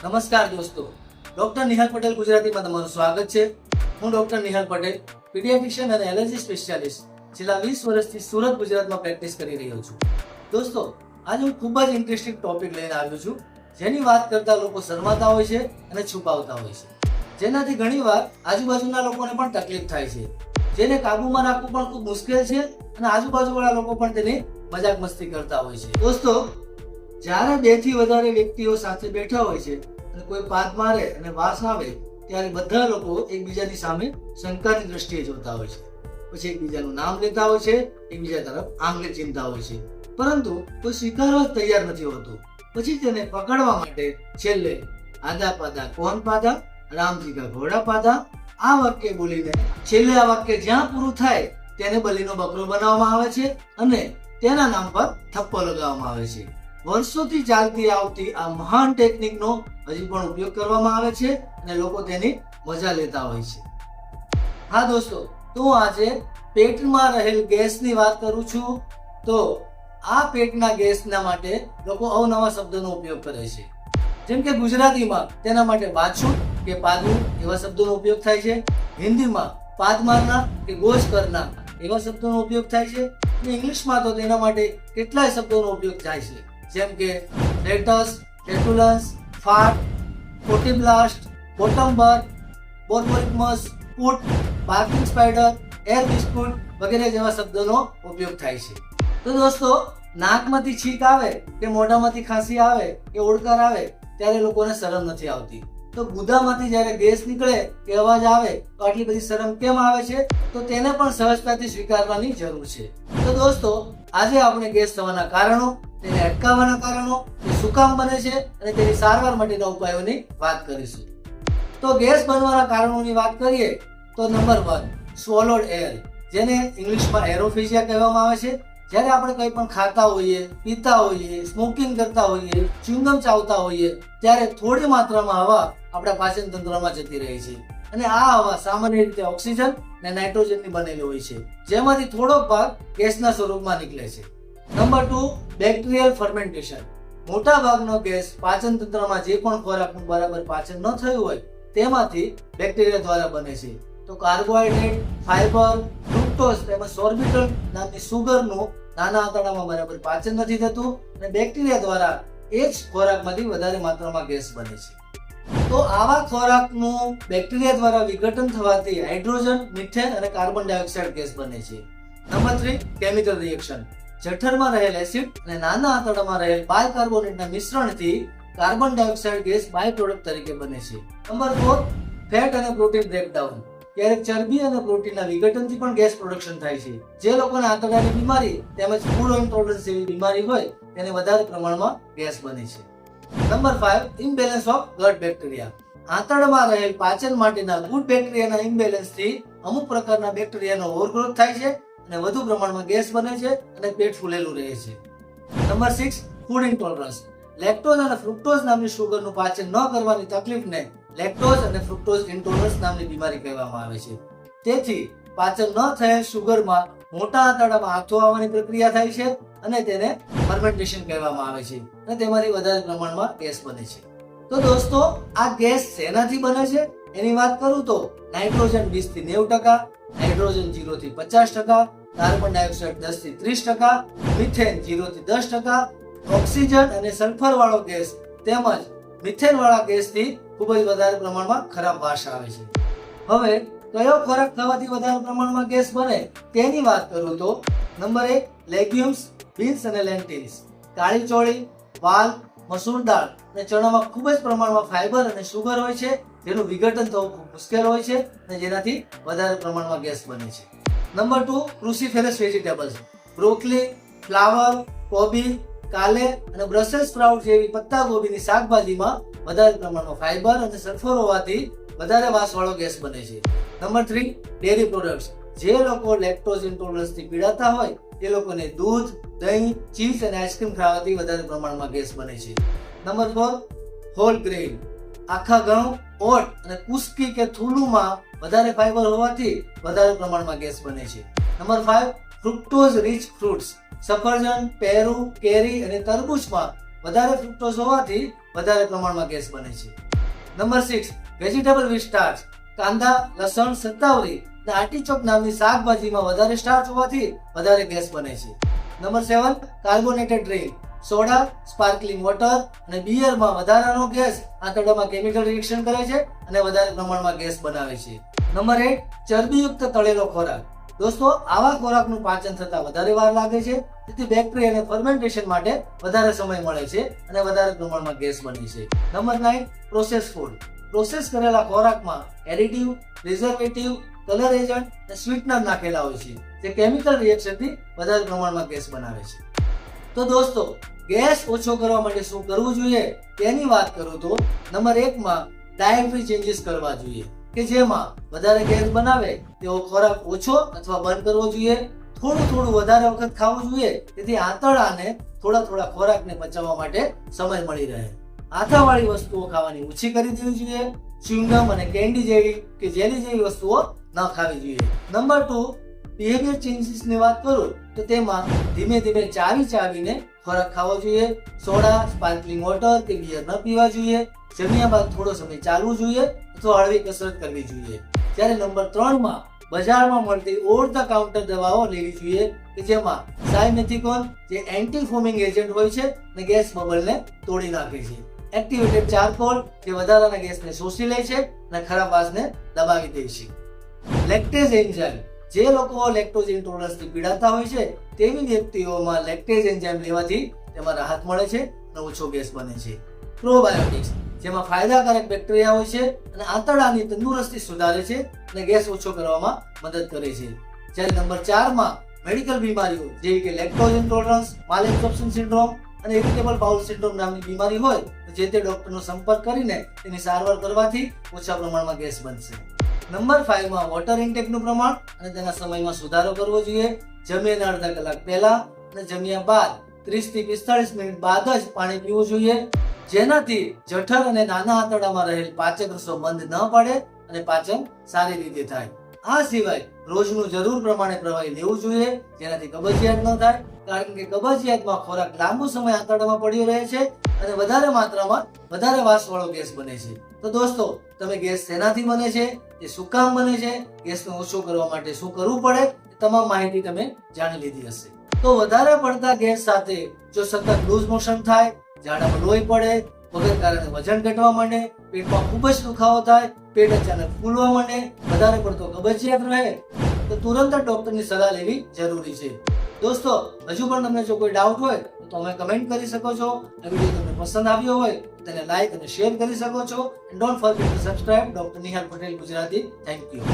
નમસ્કાર દોસ્તો, ડોક્ટર નિહાલ પટેલ ગુજરાતીમાં તમારું સ્વાગત છે. હું ડોક્ટર નિહાલ પટેલ, પીડિયાટ્રિશિયન અને એલર્જી સ્પેશિયાલિસ્ટ છેલ્લા 20 વર્ષથી સુરત, ગુજરાતમાં પ્રેક્ટિસ કરી રહ્યો છું. દોસ્તો, આજે હું ખૂબ જ ઇન્ટરેસ્ટિંગ ટોપિક લઈને આવ્યો છું, જેની વાત કરતા લોકો શરમાતા હોય છે અને છુપાવતા હોય છે, જેનાથી ઘણીવાર આજુબાજુના લોકોને પણ તકલીફ થાય છે, જેને કાબૂમાં રાખવું પણ ખૂબ મુશ્કેલ છે અને આજુબાજુવાળા લોકો પણ તેની મજાક મસ્તી કરતા હોય છે. દોસ્તો, જ્યારે 2 થી વધારે વ્યક્તિઓ સાથે બેઠા હોય છે અને કોઈ પાદ મારે અને વાસ આવે ત્યારે બધા લોકો એકબીજાની સામે શંકાની દ્રષ્ટિએ જોતા હોય છે, પછી એકબીજાનું નામ લેતા હોય છે, એકબીજા તરફ આંગળી ચીંધતા હોય છે, પરંતુ કોઈ સ્વીકારવા જ તૈયાર નથી હોતું. પછી તેને પકડવા માટે છેલ્લે આધા પાદા કોણ પાદા, રામજી કા ઘોડા પાદા આ વાક્ય બોલીને છેલ્લે આ વાક્ય જ્યાં પૂરું થાય તેને બલીનો બકરો બનાવવામાં આવે છે અને તેના નામ પર થપ્પો લગાવવામાં આવે છે. વર્ષોથી ચાલતી આવતી આ મહાન ટેકનિકનો હજી પણ ઉપયોગ કરવામાં આવે છે અને લોકો તેની મજા લેતા હોય છે. હા દોસ્તો, તો આજે પેટમાં રહેલ ગેસની વાત કરું છું. તો આ પેટના ગેસના માટે લોકો અવનવા શબ્દોનો ઉપયોગ કરે છે, જેમ કે ગુજરાતીમાં તેના માટે બાછું કે પાદું એવા શબ્દોનો ઉપયોગ થાય છે, હિન્દીમાં પાદ મારના કે ગોશ કરના એવા શબ્દોનો ઉપયોગ થાય છે, અને ઇંગ્લિશમાં તો તેના માટે કેટલાય શબ્દોનો ઉપયોગ થાય છે, જેમ કે લેટસ, લેટુલન્સ, ફાટ, કોટીબ્લાસ્ટ, બોટમ બર્થ, બોર્બોરિકમસ, પુટ, બાર્કિંગ સ્પાઈડર, એર બિસ્કુટ વગેરે જેવા શબ્દોનો ઉપયોગ થાય છે. તો દોસ્તો, નાકમાંથી છીંક આવે કે મોઢામાંથી ખાંસી આવે કે ઓડકાર આવે ત્યારે લોકોને શરમ નથી આવતી. તો ગુદામાંથી જ્યારે ગેસ નીકળે કે અવાજ આવે તો આટલી બધી શરમ કેમ આવે છે? તો તેને પણ સહજતાથી સ્વીકારવાની જરૂર છે. તો દોસ્તો, આજે આપણે ગેસ થવાના કારણો, તેને અટકાવવાના કારણો, તે શું કામ બને છે અને તેની સારવાર માટેના ઉપાયોની વાત કરીશું. તો ગેસ બનવાના કારણોની વાત કરીએ તો નંબર 1, સ્વોલોડ એર, જેને ઇંગ્લિશમાં એરોફેજિયા કહેવામાં આવે છે. જ્યારે આપણે કંઈ પણ ખાતા હોઈએ, પીતા હોઈએ, સ્મોકિંગ કરતા હોઈએ, ચ્યુઇંગમ ચાવતા હોઈએ ત્યારે થોડી માત્રામાં હવા આપણા પાચન તંત્રમાં જતી રહે છે અને આ હવા સામાન્ય રીતે ઓક્સિજન અને નાઇટ્રોજનની બનેલી હોય છે, જેમાંથી થોડોક ભાગ ગેસના સ્વરૂપમાં નીકળે છે. Number 2, bacterial fermentation. મોટા ભાગનો ગેસ પાચન તંત્રમાં જે પણ ખોરાકનું બરાબર પાચન ન થયું હોય તેમાંથી બેક્ટેરિયા દ્વારા બને છે. તો કાર્બોહાઈડ્રેટ, ફાઈબર, ફ્રુક્ટોઝ તેમજ સોર્બિટલ નામની સુગરનું નાના આંતરડામાં બરાબર પાચન નથી થતું અને બેક્ટેરિયા દ્વારા એ જ ખોરાકમાંથી વધારે માત્રામાં ગેસ બને છે. તો આવા ખોરાકનું બેક્ટેરિયા દ્વારા વિઘટન થવાથી હાઇડ્રોજન, મિથેન અને કાર્બન ડાયોક્સાઇડ ગેસ બને છે. Number 3, chemical reaction. જઠરમાં રહેલ એસિડ અને નાના આંતરડામાં રહેલ બાયકાર્બોનેટના મિશ્રણથી carbon dioxide gas by product તરીકે બને છે. નંબર 4, ફેટ અને પ્રોટીન બ્રેકડાઉન. ક્યારેક ચરબી અને પ્રોટીનના વિઘટનથી પણ ગેસ પ્રોડક્શન થાય છે. જે લોકોને આંતરડાની બીમારી તેમજ ફૂડ ઇન્ટોલરન્સ જેવી બીમારી હોય તેને વધારે પ્રમાણમાં ગેસ બને છે. Number 5, imbalance of gut bacteria. આંતરડામાં રહેલ પાચન માટેના ગુડ બેક્ટેરિયાના ઇમ્બેલેન્સથી અમુક પ્રકારના બેક્ટેરિયાનો ઓવરગ્રોથ થાય છે અને વધુ પ્રમાણમાં ગેસ બને છે અને પેટ ફૂલેલું રહે છે. Number 6, food intolerance. લેક્ટોઝ અને ફ્રુક્ટોઝ નામની સુગરનું પાચન ન કરવાની તકલીફને લેક્ટોઝ અને ફ્રુક્ટોઝ ઇન્ટોલરન્સ નામની બીમારી કહેવામાં આવે છે. તેથી પાચન ન થયેલ સુગરમાં મોટા આંતરડામાં આથો આવવાની પ્રક્રિયા થાય છે અને તેને ફર્મેન્ટેશન કહેવામાં આવે છે અને તેમાંથી વધારે પ્રમાણમાં ગેસ બને છે. તો દોસ્તો, આ ગેસ શેનાથી બને છે એની વાત કરું તો નાઇટ્રોજન 20 થી 90%, હાઇડ્રોજન 0 થી 50%, કાર્બન ડાયોક્સાઇડ 10 થી 30%, મિથેન 0 થી 10%, ઓક્સિજન અને સલ્ફર વાળો ગેસ તેમજ મિથેન વાળા ગેસથી ખૂબ જ વધારે પ્રમાણમાં ખરાબ વાસ આવે છે. હવે કયો ખોરાક ખાવાથી વધારે પ્રમાણમાં ગેસ બને તેની વાત કરું તો નંબર 1, લેગ્યુમ્સ, બીન્સ અને લેન્ટિલ્સ. કાળી ચોળી, વાલ, મસૂર દાળ અને ચણામાં ખૂબ જ પ્રમાણમાં ફાઈબર અને સુગર હોય છે, જેનું વિઘટન થવું ખૂબ મુશ્કેલ હોય છે અને જેનાથી વધારે પ્રમાણમાં ગેસ બને છે. Number 2, cruciferous vegetables. Broccoli, flower, કોબી, કાલે અને બ્રસેલ્સ સ્પ્રાઉટ જેવી પત્તા ગોબીની શાકભાજીમાં વધારે પ્રમાણમાં ફાઈબર અને સલ્ફર હોવાથી વધારે વાસવાળો ગેસ બને છે. Number 3, dairy products. જે લોકો લેક્ટોઝ ઇન્ટોલરન્સથી પીડાતા હોય તે લોકોને દૂધ, દહીં, ચીઝ અને આઈસ્ક્રીમ ખાવાથી વધારે પ્રમાણમાં ગેસ બને છે. Number 4, whole grain. આખા ઘઉં, ઓટ અને કુસ્કી કે થૂલુમાં વધારે ફાઈબર હોવાથી વધારે પ્રમાણમાં ગેસ બને છે. Number 5, fructose rich fruits. સફરજન, પેરુ, કેરી અને તરબૂચમાં વધારે ફ્રુક્ટોઝ હોવાથી વધારે પ્રમાણમાં ગેસ બને છે. Number 6, vegetable with starch. કાંદા, લસણ, સત્તાવરી અને આર્ટિચોક નામની શાકભાજીમાં વધારે સ્ટાર્ચ હોવાથી વધારે ગેસ બને છે. Number 7, carbonated drink. Soda, sparkling water અને બિયરમાં વધારાનો ગેસ આંતરડામાં કેમિકલ રિએક્શન કરે છે અને વધારે પ્રમાણમાં ગેસ બનાવે છે. નંબર 8, ચરબીયુક્ત તળેલો ખોરાક. દોસ્તો, આવા ખોરાકનું પાચન થતા વધારે વાર લાગે છે, તેથી બેક્ટેરિયા અને ફર્મેન્ટેશન માટે વધારે સમય મળે છે અને વધારે પ્રમાણમાં ગેસ બને છે. Number 9, process food. પ્રોસેસ કરેલા ખોરાકમાં એડિટિવ, પ્રિઝર્વેટિવ, કલર એજન્ટ અને સ્વીટનર નાખેલા હોય છે, જે કેમિકલ રિએક્શનથી વધારે પ્રમાણમાં ગેસ બનાવે છે. તો દોસ્તો, ગેસ ઓછો કરવા માટે શું કરવું જોઈએ તેની વાત કરું તો નંબર 1 માં ડાયટરી ચેન્જીસ કરવા જોઈએ, કે જેમાં વધારે ગેસ બનાવે તેવો ખોરાક ઓછો અથવા બંધ કરવો જોઈએ. થોડું વધારે વખત ખાવું જોઈએ, જેથી આંતરડાને થોડા ખોરાકને પચાવવા માટે સમય મળી રહે. આથાવાળી વસ્તુઓ ખાવાની ઓછી કરી દેવી જોઈએ. ચ્યુઇંગમ અને કેન્ડી જેવી કે જેલી જેવી વસ્તુઓ ન ખાવી જોઈએ. નંબર 2, બિહેવિયર ચેન્જીસની વાત કરું તો તેમાં ધીમે ચાવીને ખોરાક ખાવો જોઈએ. સોડા, સ્પાર્કલિંગ વોટર કે બિયર ન પીવા જોઈએ. જમ્યા બાદ થોડો સમય ચાલવું જોઈએ અથવા હળવી કસરત કરવી જોઈએ. જ્યારે નંબર 3 માં બજારમાં મળતી ઓવર ધ કાઉન્ટર દવાઓ લેવી જોઈએ, કે જેમાં સાયમેથિકોન જે એન્ટી ફોમિંગ એજન્ટ હોય છે અને ગેસ બબલને તોડી નાખે છે. એક્ટિવેટેડ ચારકોલ જે વધારાના ગેસને શોષી લે છે અને ખરાબ વાસને દબાવી દે છે. લેક્ટેઝ એન્ઝાઇમ. જે લોકો લેક્ટોઝ ઇન્ટોલરન્સથી પીડાતા હોય છે તેવી વ્યક્તિઓમાં લેક્ટેઝ એન્ઝાઇમ લેવાથી તેમાં રાહત મળે છે અને ઓછો ગેસ બને છે. પ્રોબાયોટિક્સ જેમાં ફાયદાકારક બેક્ટેરિયા હોય છે અને આંતરડાની તંદુરસ્તી સુધારે છે અને ગેસ ઓછો કરવામાં મદદ કરે છે. જ્યારે નંબર 4 માં મેડિકલ બીમારીઓ જેવી કે લેક્ટોઝ ઇન્ટોલરન્સ, માલએબ્સોર્પ્શન સિન્ડ્રોમ અને ઇરિટેબલ બાઉલ સિન્ડ્રોમ નામની બીમારી હોય તો જે તે ડોક્ટરનો સંપર્ક કરીને તેની સારવાર કરવાથી ઓછા પ્રમાણમાં ગેસ બનશે. નંબર 5 માં વોટર ઇન્ટેકનું પ્રમાણ અને તેના સમયમાં સુધારો કરવો જોઈએ. જમ્યાના અડધા કલાક પહેલા અને જમ્યા બાદ 30 થી 45 મિનિટ બાદ જ પાણી પીવું જોઈએ, જેનાથી જઠર અને નાના આંતરડામાં રહેલ પાચક રસો બંધ ન પડે અને પાચન સારી રીતે થાય. આ સિવાય રોજનું જરૂર પ્રમાણે પ્રવાહી લેવું જોઈએ, જેનાથી કબજિયાત ન થાય, કારણ કે કબજિયાતમાં ખોરાક લાંબુ સમય આંતરડામાં પડ્યો રહે છે અને વધારે માત્રામાં વધારે વાસવાળો ગેસ બને છે. તો દોસ્તો, તમે ગેસ શેનાથી બને છે, એ શું કામ બને છે, ગેસને ઓછો કરવા માટે શું કરવું પડે, તમામ માહિતી તમે જાણી લીધી હશે. તો વધારે પડતા ગેસ સાથે જો સતત લૂઝ મોશન થાય, ઝાડામાં લોહી પડે, વગર કારણે વજન ઘટવા માંડે, પેટમાં ખૂબ જ દુખાવો થાય, પેટ અચાનક ફૂલવા માંડે, વધારે પડતો કબજિયાત રહે, તો તુરંત ડોક્ટરની સલાહ લેવી જરૂરી છે. દોસ્તો, હજુ પણ તમને જો કોઈ ડાઉટ હોય તો તમે કમેન્ટ કરી શકો છો. આ વિડીયો તમને પસંદ આવ્યો હોય તો તેને લાઈક અને શેર કરી શકો છો. And don't forget two subscribe doctor Nihal Patel Gujarati. Thank you.